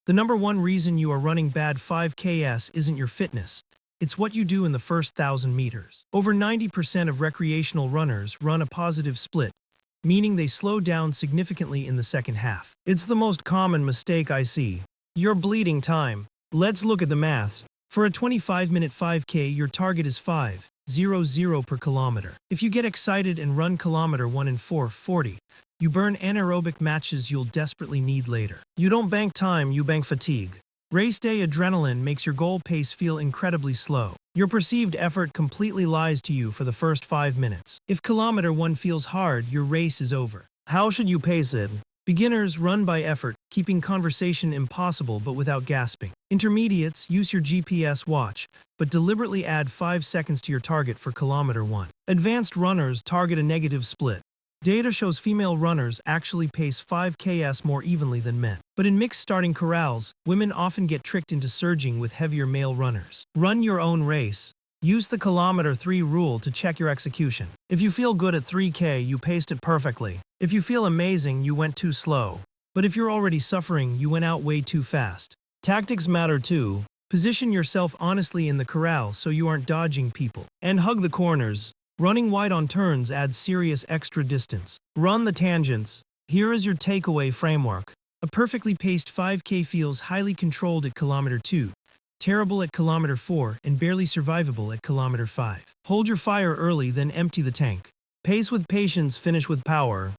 The number one reason you are running bad 5Ks isn't your fitness. It's what you do in the first 1,000 meters. Over 90% of recreational runners run a positive split, meaning they slow down significantly in the second half. It's the most common mistake I see. You're bleeding time. Let's look at the maths. For a 25-minute 5K, your target is 5:00 per kilometer. If you get excited and run kilometer 1 in 4:40, you burn anaerobic matches you'll desperately need later. You don't bank time, you bank fatigue. Race day adrenaline makes your goal pace feel incredibly slow. Your perceived effort completely lies to you for the first 5 minutes. If kilometer 1 feels hard, your race is over. How should you pace it? Beginners run by effort, keeping conversation impossible but without gasping. Intermediates use your GPS watch, but deliberately add 5 seconds to your target for kilometer 1. Advanced runners target a negative split. Data shows female runners actually pace 5Ks more evenly than men. But in mixed starting corrals, women often get tricked into surging with heavier male runners. Run your own race. Use the kilometer 3 rule to check your execution. If you feel good at 3K, you paced it perfectly. If you feel amazing, you went too slow. But if you're already suffering, you went out way too fast. Tactics matter too. Position yourself honestly in the corral so you aren't dodging people. And hug the corners. Running wide on turns adds serious extra distance. Run the tangents. Here is your takeaway framework. A perfectly paced 5K feels highly controlled at kilometer 2, terrible at kilometer 4, and barely survivable at kilometer 5. Hold your fire early, then empty the tank. Pace with patience, finish with power.